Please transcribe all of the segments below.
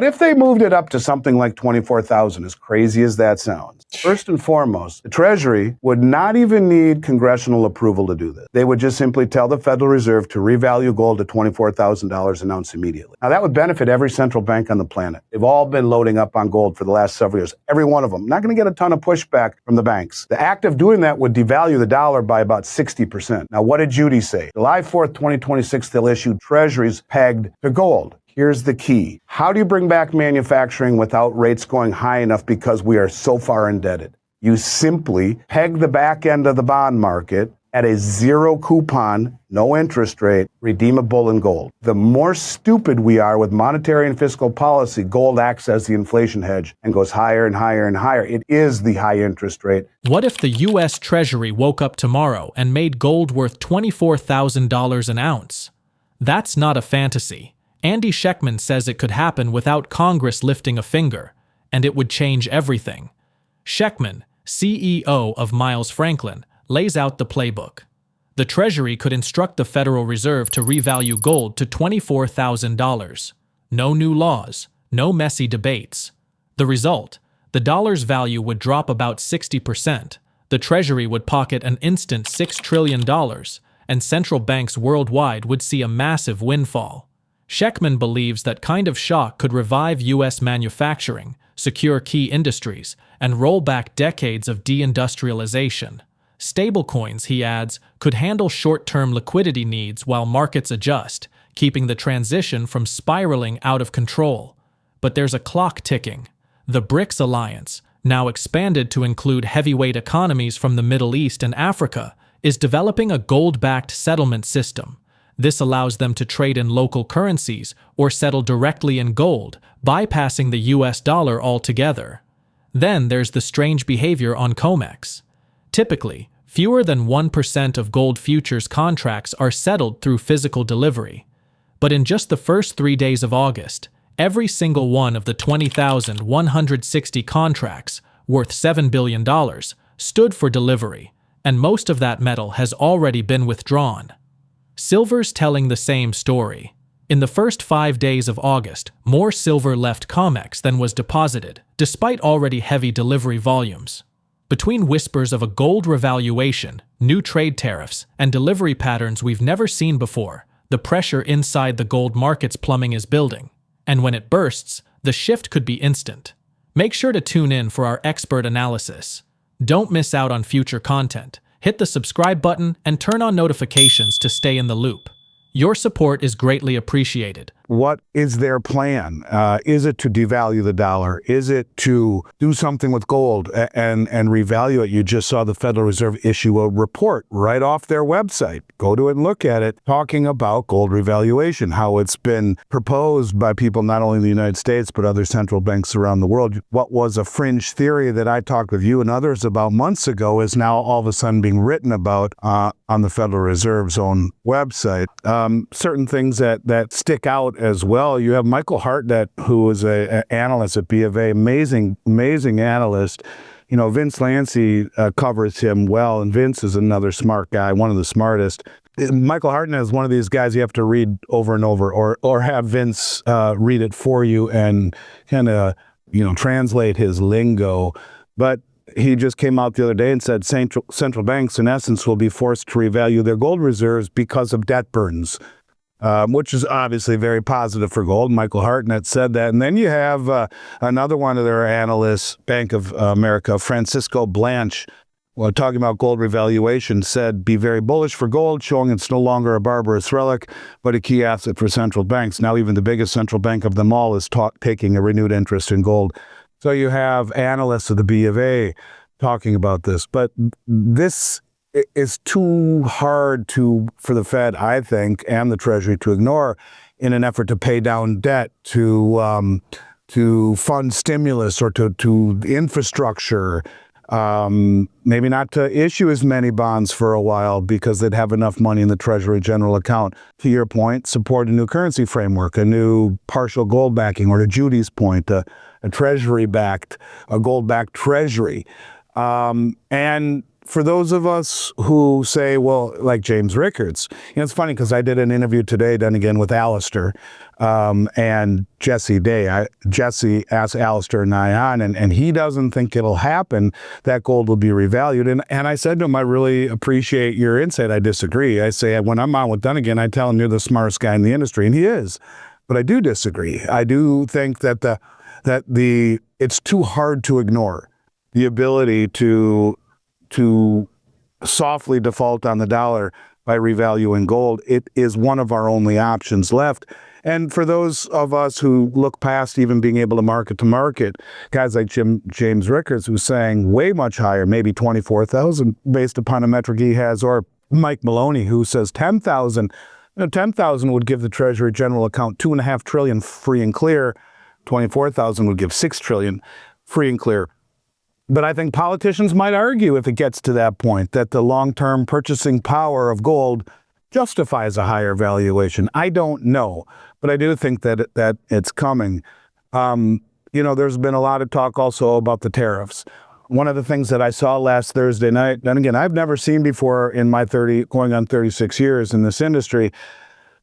But if they moved it up to something like 24,000, as crazy as that sounds, first and foremost, the Treasury would not even need congressional approval to do this. They would just simply tell the Federal Reserve to revalue gold to $24,000 an ounce immediately. Now, that would benefit every central bank on the planet. They've all been loading up on gold for the last several years, every one of them. Not going to get a ton of pushback from the banks. The act of doing that would devalue the dollar by about 60%. Now, what did Judy say? July 4th, 2026, they'll issue treasuries pegged to gold. Here's the key. How do you bring back manufacturing without rates going high enough because we are so far indebted? You simply peg the back end of the bond market at a zero coupon, no interest rate, redeemable in gold. The more stupid we are with monetary and fiscal policy, gold acts as the inflation hedge and goes higher and higher and higher. It is the high interest rate. What if the U.S. Treasury woke up tomorrow and made gold worth $24,000 an ounce? That's not a fantasy. AndySchectman says it could happen without Congress lifting a finger, and it would change everything. Schectman, CEO of Miles Franklin, lays out the playbook. The Treasury could instruct the Federal Reserve to revalue gold to $24,000. No new laws, no messy debates. The result, the dollar's value would drop about 60%. The Treasury would pocket an instant $6 trillion, and central banks worldwide would see a massive windfall. Schectman believes that kind of shock could revive U.S. manufacturing, secure key industries, and roll back decades of deindustrialization. Stablecoins, he adds, could handle short-term liquidity needs while markets adjust, keeping the transition from spiraling out of control. But there's a clock ticking. The BRICS alliance, now expanded to include heavyweight economies from the Middle East and Africa, is developing a gold-backed settlement system. This allows them to trade in local currencies or settle directly in gold, bypassing the US dollar altogether. Then there's the strange behavior on COMEX. Typically, fewer than 1% of gold futures contracts are settled through physical delivery. But in just the first 3 days of August, every single one of the 20,160 contracts, worth $7 billion, stood for delivery, and most of that metal has already been withdrawn. Silver's telling the same story. In the first 5 days of August, more silver left COMEX than was deposited, despite already heavy delivery volumes. Between whispers of a gold revaluation, new trade tariffs, and delivery patterns we've never seen before, the pressure inside the gold market's plumbing is building. And when it bursts, the shift could be instant. Make sure to tune in for our expert analysis. Don't miss out on future content. Hit the subscribe button and turn on notifications to stay in the loop. Your support is greatly appreciated. What is their plan? Is it to devalue the dollar? Is it to do something with gold and revalue it? You just saw the Federal Reserve issue a report right off their website. Go to it and look at it, talking about gold revaluation, how it's been proposed by people not only in the United States, but other central banks around the world. What was a fringe theory that I talked with you and others about months ago is now all of a sudden being written about on the Federal Reserve's own website. Certain things that stick out as well. You have Michael Hartnett, who is an analyst at B of A, amazing analyst. You know, Vince Lancy covers him well, and Vince is another smart guy, one of the smartest. Michael Hartnett is one of these guys you have to read over and over, or have Vince read it for you and kind of, translate his lingo. But he just came out the other day and said central banks, in essence, will be forced to revalue their gold reserves because of debt burdens. Which is obviously very positive for gold. Michael Hartnett said that. And then you have another one of their analysts, Bank of America, Francisco Blanche, talking about gold revaluation, said, be very bullish for gold, showing it's no longer a barbarous relic, but a key asset for central banks. Now even the biggest central bank of them all is taking a renewed interest in gold. So you have analysts of the B of A talking about this. But this is too hard for the Fed, I think, and the Treasury to ignore in an effort to pay down debt, to fund stimulus or to infrastructure, maybe not to issue as many bonds for a while because they'd have enough money in the Treasury general account. To your point, support a new currency framework, a new partial gold backing, or to Judy's point, a gold-backed Treasury. And for those of us who say, well, like James Rickards, it's funny because I did an interview today, done again with Alistair and Jesse Day. Jesse asked Alistair and I on, and he doesn't think it'll happen, that gold will be revalued. And I said to him, I really appreciate your insight. I disagree. I say, when I'm on with Dunnigan, I tell him you're the smartest guy in the industry, and he is. But I do disagree. I do think that it's too hard to ignore the ability to softly default on the dollar by revaluing gold. It is one of our only options left. And for those of us who look past even being able to market, guys like James Rickards, who's saying way much higher, maybe 24,000 based upon a metric he has, or Mike Maloney, who says 10,000. 10,000 would give the Treasury general account $2.5 trillion free and clear. 24,000 would give $6 trillion free and clear. But I think politicians might argue, if it gets to that point, that the long-term purchasing power of gold justifies a higher valuation. I don't know, but I do think that it's coming. There's been a lot of talk also about the tariffs. One of the things that I saw last Thursday night, and again, I've never seen before in my going on 36 years in this industry.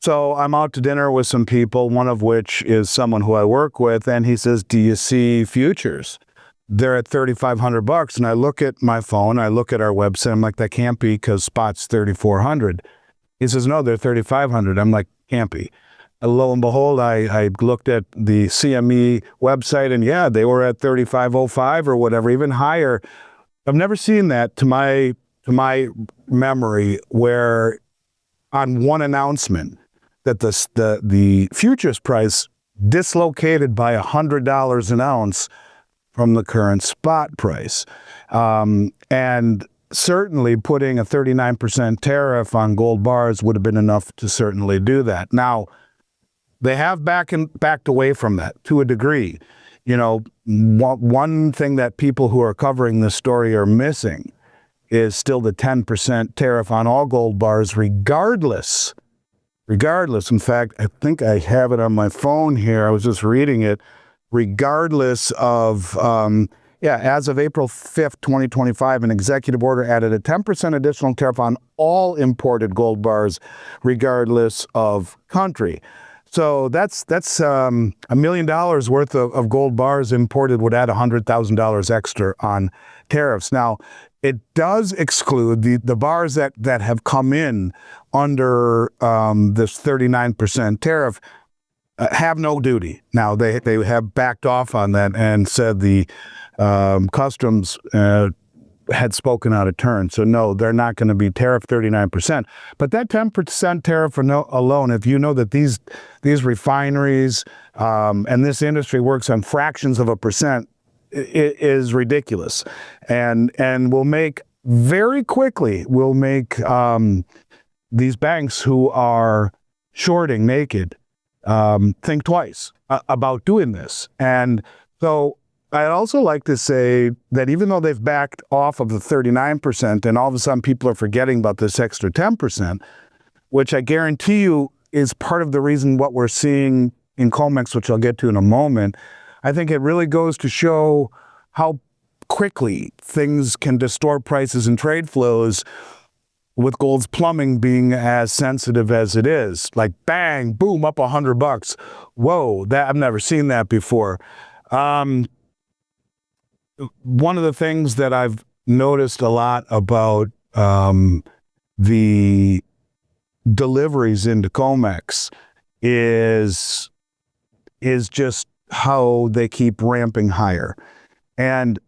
So I'm out to dinner with some people, one of which is someone who I work with, and he says, do you see futures? They're at $3,500, and I look at my phone, I look at our website, I'm like, that can't be because spot's 3,400. He says, no, they're 3,500. I'm like, can't be. And lo and behold, I looked at the CME website, and yeah, they were at 3,505 or whatever, even higher. I've never seen that to my memory, where on one announcement that the futures price dislocated by $100 an ounce from the current spot price. And certainly putting a 39% tariff on gold bars would have been enough to certainly do that. Now, they have backed away from that to a degree. One thing that people who are covering this story are missing is still the 10% tariff on all gold bars, regardless. In fact, I think I have it on my phone here. I was just reading it. Regardless of, as of April 5th, 2025, an executive order added a 10% additional tariff on all imported gold bars, regardless of country. So that's $1 million worth of gold bars imported would add $100,000 extra on tariffs. Now, it does exclude the bars that have come in under this 39% tariff. Have no duty. Now, they have backed off on that and said the customs had spoken out of turn. So no, they're not going to be tariffed 39%. But that 10% tariff alone, if you know that these refineries and this industry works on fractions of a percent, is ridiculous. And will make very quickly, these banks who are shorting naked think twice about doing this. And so I'd also like to say that even though they've backed off of the 39%, and all of a sudden people are forgetting about this extra 10%, which I guarantee you is part of the reason what we're seeing in COMEX, which I'll get to in a moment, I think it really goes to show how quickly things can distort prices and trade flows, with gold's plumbing being as sensitive as it is. Like bang, boom, up $100. Whoa, I've never seen that before. One of the things that I've noticed a lot about the deliveries into COMEX is just how they keep ramping higher. And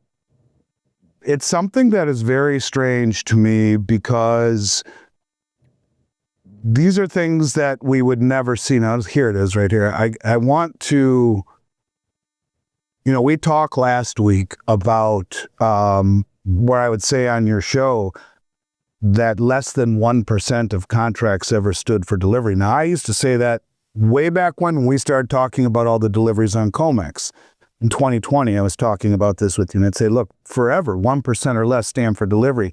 it's something that is very strange to me, because these are things that we would never see. Now, here it is right here. I want to, we talked last week about where I would say on your show that less than 1% of contracts ever stood for delivery. Now, I used to say that way back when we started talking about all the deliveries on COMEX. In 2020, I was talking about this with you, and I'd say, look, forever, 1% or less stand for delivery.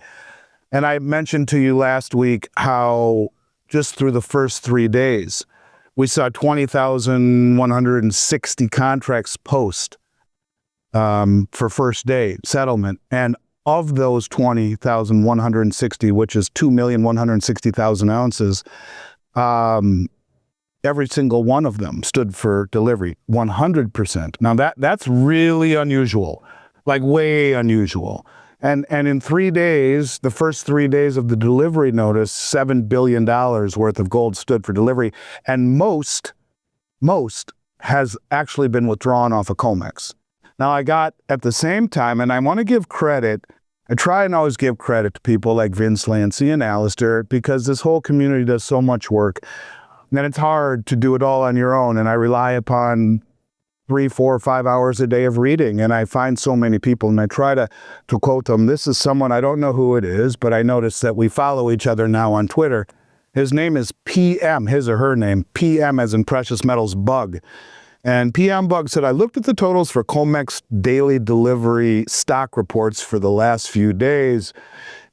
And I mentioned to you last week how just through the first 3 days, we saw 20,160 contracts post for first day settlement. And of those 20,160, which is 2,160,000 ounces, every single one of them stood for delivery, 100%. Now that's really unusual, like way unusual. And in 3 days, the first 3 days of the delivery notice, $7 billion worth of gold stood for delivery. And most has actually been withdrawn off of COMEX. Now I got at the same time, and I want to give credit, I try and always give credit to people like Vince Lancy and Alistair, because this whole community does so much work. And it's hard to do it all on your own. And I rely upon 3, 4, 5 hours a day of reading. And I find so many people, and I try to quote them. This is someone, I don't know who it is, but I notice that we follow each other now on Twitter. His name is PM, his or her name, PM as in Precious Metals Bug. And PM Bug said, I looked at the totals for COMEX daily delivery stock reports for the last few days.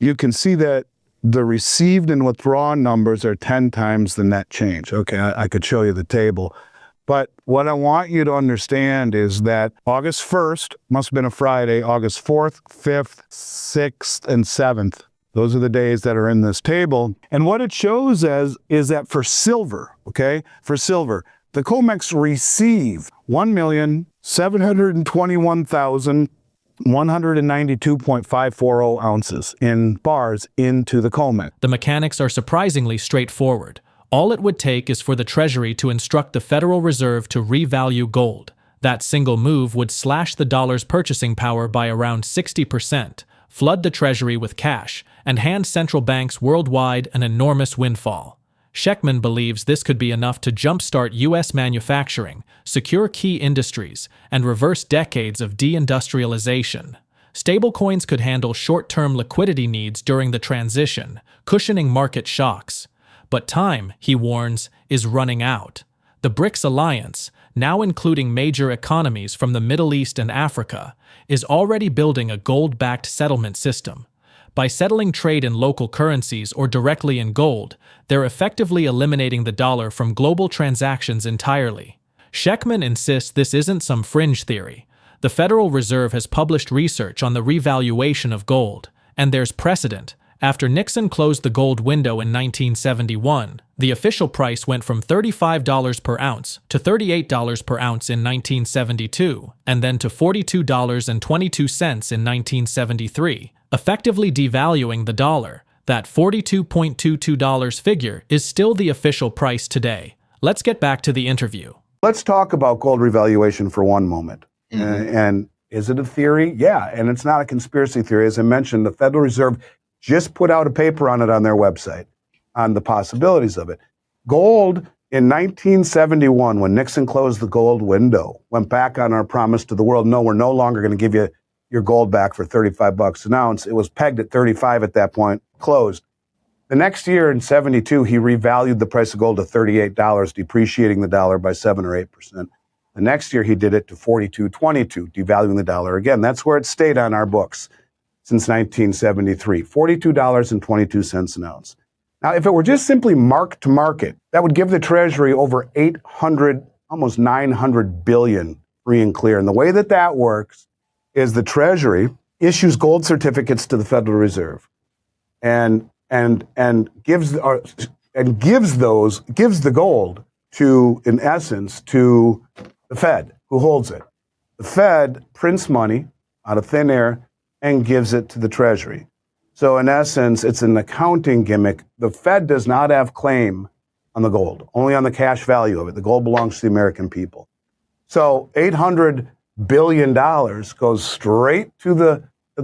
You can see that the received and withdrawn numbers are 10 times the net change. Okay, I could show you the table. But what I want you to understand is that August 1st, must have been a Friday, August 4th, 5th, 6th, and 7th, those are the days that are in this table. And what it shows as is that for silver, okay, for silver, the COMEX receive 1,721,192.540 ounces in bars into the COMEX. The mechanics are surprisingly straightforward. All it would take is for the Treasury to instruct the Federal Reserve to revalue gold. That single move would slash the dollar's purchasing power by around 60%, flood the Treasury with cash, and hand central banks worldwide an enormous windfall. Schectman believes this could be enough to jumpstart U.S. manufacturing, secure key industries, and reverse decades of deindustrialization. Stablecoins could handle short-term liquidity needs during the transition, cushioning market shocks. But time, he warns, is running out. The BRICS alliance, now including major economies from the Middle East and Africa, is already building a gold-backed settlement system. By settling trade in local currencies or directly in gold, they're effectively eliminating the dollar from global transactions entirely. Schectman insists this isn't some fringe theory. The Federal Reserve has published research on the revaluation of gold, and there's precedent. After Nixon closed the gold window in 1971, the official price went from $35 per ounce to $38 per ounce in 1972, and then to $42.22 in 1973, effectively devaluing the dollar. That $42.22 figure is still the official price today. Let's get back to the interview. Let's talk about gold revaluation for one moment. And is it a theory? Yeah, and it's not a conspiracy theory. As I mentioned, the Federal Reserve just put out a paper on it on their website, on the possibilities of it. Gold in 1971, when Nixon closed the gold window, went back on our promise to the world, no, we're no longer going to give you your gold back for $35 an ounce. It was pegged at 35 at that point, closed. The next year in 72, he revalued the price of gold to $38, depreciating the dollar by 7 or 8%. The next year he did it to $42.22, devaluing the dollar again. That's where it stayed on our books since 1973, $42.22 an ounce. Now, if it were just simply mark to market, that would give the Treasury over 800, almost 900 billion free and clear. And the way that that works is the Treasury issues gold certificates to the Federal Reserve and gives the gold to, in essence, to the Fed, who holds it. The Fed prints money out of thin air and gives it to the Treasury. So in essence, it's an accounting gimmick. The Fed does not have claim on the gold, only on the cash value of it. The gold belongs to the American people. So $800 billion goes straight to the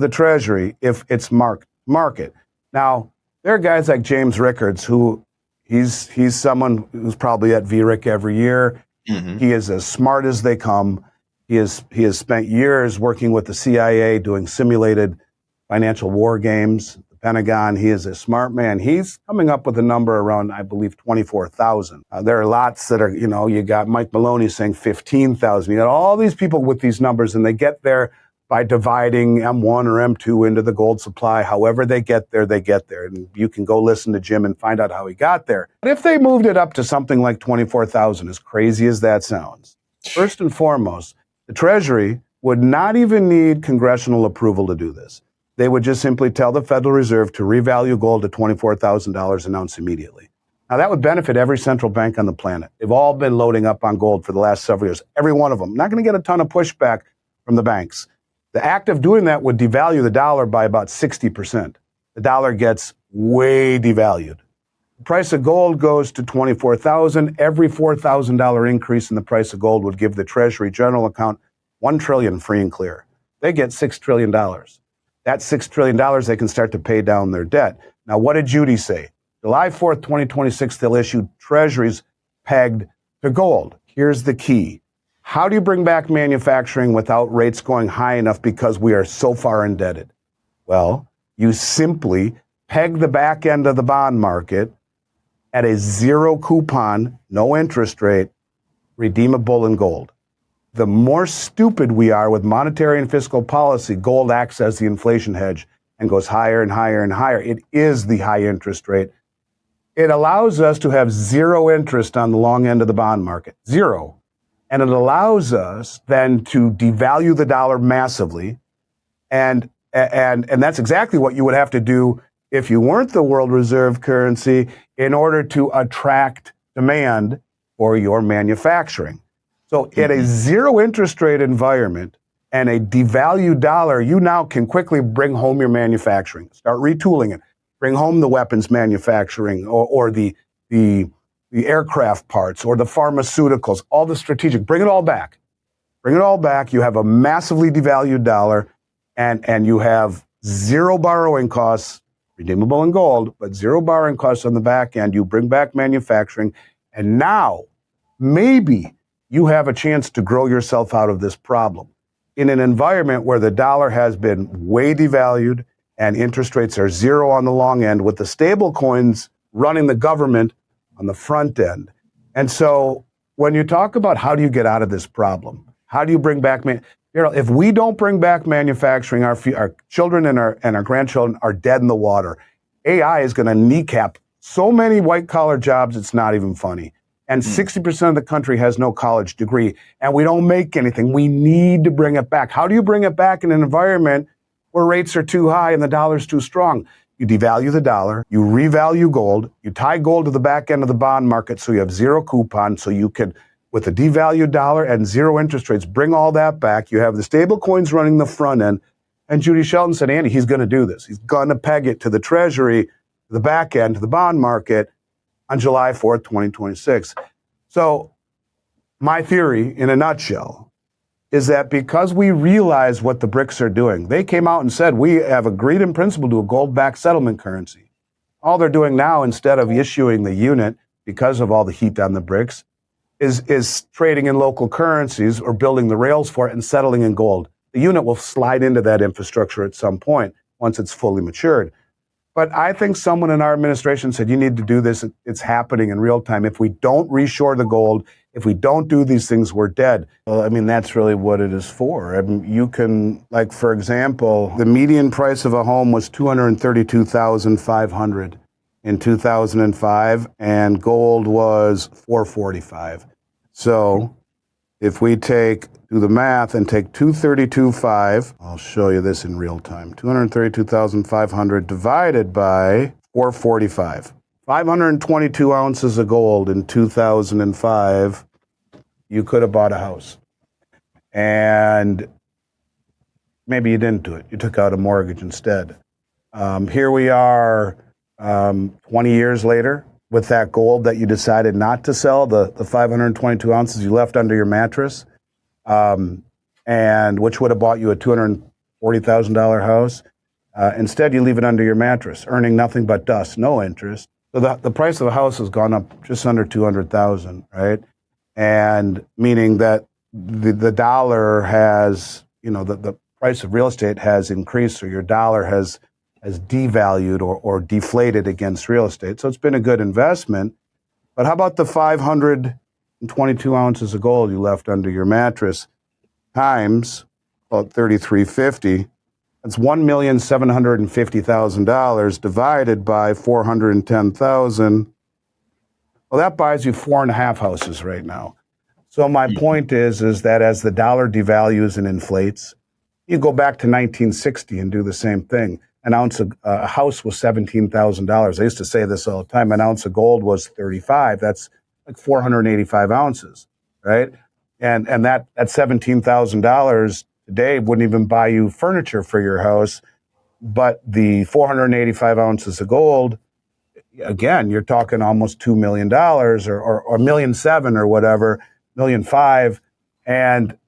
Treasury if it's market. Now, there are guys like James Rickards, who he's someone who's probably at VRIC every year. Mm-hmm. He is as smart as they come. He has spent years working with the CIA doing simulated financial war games, the Pentagon. He is a smart man. He's coming up with a number around, I believe, 24,000. There are lots that are, you got Mike Maloney saying 15,000. You got all these people with these numbers, and they get there by dividing M1 or M2 into the gold supply. However they get there, they get there. And you can go listen to Jim and find out how he got there. But if they moved it up to something like 24,000, as crazy as that sounds, first and foremost, the Treasury would not even need congressional approval to do this. they would just simply tell the Federal Reserve to revalue gold to $24,000 an ounce immediately. Now, that would benefit every central bank on the planet. They've all been loading up on gold for the last several years, every one of them. Not going to get a ton of pushback from the banks. The act of doing that would devalue the dollar by about 60%. The dollar gets way devalued. The price of gold goes to $24,000. Every $4,000 increase in the price of gold would give the Treasury general account $1 trillion free and clear. They get $6 trillion. That $6 trillion, they can start to pay down their debt. Now, what did Judy say? July 4th, 2026, they'll issue treasuries pegged to gold. Here's the key. How do you bring back manufacturing without rates going high enough because we are so far indebted? Well, you simply peg the back end of the bond market at a zero coupon, no interest rate, redeemable in gold. The more stupid we are with monetary and fiscal policy, gold acts as the inflation hedge and goes higher and higher and higher. It is the high interest rate. It allows us to have zero interest on the long end of the bond market, zero. And it allows us then to devalue the dollar massively. And that's exactly what you would have to do if you weren't the world reserve currency in order to attract demand for your manufacturing. So at a zero interest rate environment and a devalued dollar, you now can quickly bring home your manufacturing, start retooling it, bring home the weapons manufacturing or the aircraft parts or the pharmaceuticals, all the strategic, bring it all back. Bring it all back. You have a massively devalued dollar and you have zero borrowing costs, redeemable in gold, but zero borrowing costs on the back end. You bring back manufacturing. And now maybe you have a chance to grow yourself out of this problem. In an environment where the dollar has been way devalued and interest rates are zero on the long end with the stablecoins running the government on the front end. And so when you talk about how do you get out of this problem, how do you bring back, if we don't bring back manufacturing, our children and our grandchildren are dead in the water. AI is going to kneecap so many white collar jobs, it's not even funny. And 60% of the country has no college degree, and we don't make anything. We need to bring it back. How do you bring it back in an environment where rates are too high and the dollar's too strong? You devalue the dollar, you revalue gold, you tie gold to the back end of the bond market so you have zero coupon, so you can, with a devalued dollar and zero interest rates, bring all that back. You have the stable coins running the front end. And Judy Shelton said, Andy, he's going to do this. He's going to peg it to the Treasury, the back end, to the bond market on July 4th, 2026. So my theory, in a nutshell, is that because we realize what the BRICS are doing, they came out and said, we have agreed in principle to a gold-backed settlement currency. All they're doing now, instead of issuing the unit, because of all the heat on the BRICS, is trading in local currencies or building the rails for it and settling in gold. The unit will slide into that infrastructure at some point once it's fully matured. But I think someone in our administration said, you need to do this. It's happening in real time. If we don't reshore the gold, if we don't do these things, we're dead. Well, I mean, that's really what it is for. I mean, you can, like, for example, the median price of a home was $232,500 in 2005, and gold was $445. So if we do the math and take 232.5, I'll show you this in real time, 232,500 divided by 445. 522 ounces of gold in 2005, you could have bought a house. And maybe you didn't do it. You took out a mortgage instead. Here we are 20 years later with that gold that you decided not to sell, the 522 ounces you left under your mattress, and which would have bought you a $240,000 house. Instead, you leave it under your mattress, earning nothing but dust, no interest. So the price of a house has gone up just under $200,000, right? And meaning that the dollar has, the price of real estate has increased, so your dollar has devalued or deflated against real estate. So it's been a good investment. But how about the 522 ounces of gold you left under your mattress times about $3,350? That's $1,750,000 divided by 410,000. Well, that buys you 4.5 houses right now. So my point is that as the dollar devalues and inflates, You go back to 1960 and do the same thing. An ounce of a house was $17,000. I used to say this all the time. An ounce of gold was 35. That's like 485 ounces, right? And that $17,000 today wouldn't even buy you furniture for your house. But the 485 ounces of gold, again, you're talking almost $2 million or $1.7 million or whatever, $1.5 million. And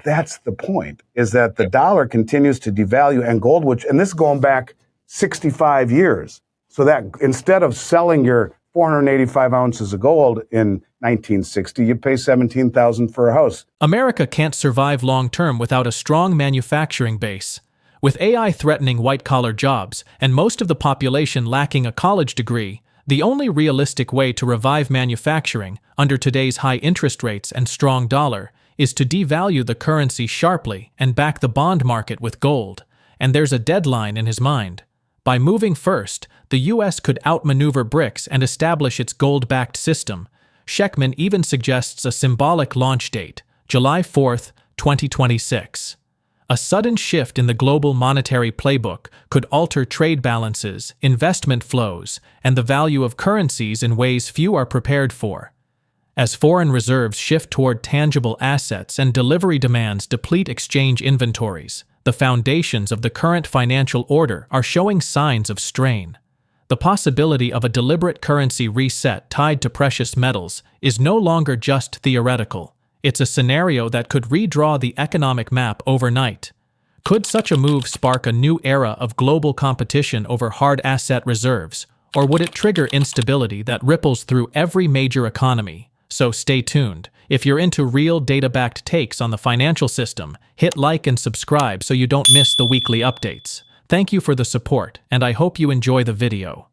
that's the point, is that the dollar continues to devalue and gold, and this is going back 65 years. So that instead of selling your 485 ounces of gold in 1960, you pay $17,000 for a house. America can't survive long-term without a strong manufacturing base. With AI threatening white-collar jobs and most of the population lacking a college degree, the only realistic way to revive manufacturing under today's high interest rates and strong dollar is to devalue the currency sharply and back the bond market with gold. And there's a deadline in his mind. By moving first, the U.S. could outmaneuver BRICS and establish its gold-backed system. Schectman even suggests a symbolic launch date, July 4, 2026. A sudden shift in the global monetary playbook could alter trade balances, investment flows, and the value of currencies in ways few are prepared for. As foreign reserves shift toward tangible assets and delivery demands deplete exchange inventories, the foundations of the current financial order are showing signs of strain. The possibility of a deliberate currency reset tied to precious metals is no longer just theoretical. It's a scenario that could redraw the economic map overnight. Could such a move spark a new era of global competition over hard asset reserves, or would it trigger instability that ripples through every major economy? So stay tuned. If you're into real data-backed takes on the financial system, hit like and subscribe so you don't miss the weekly updates. Thank you for the support, and I hope you enjoy the video.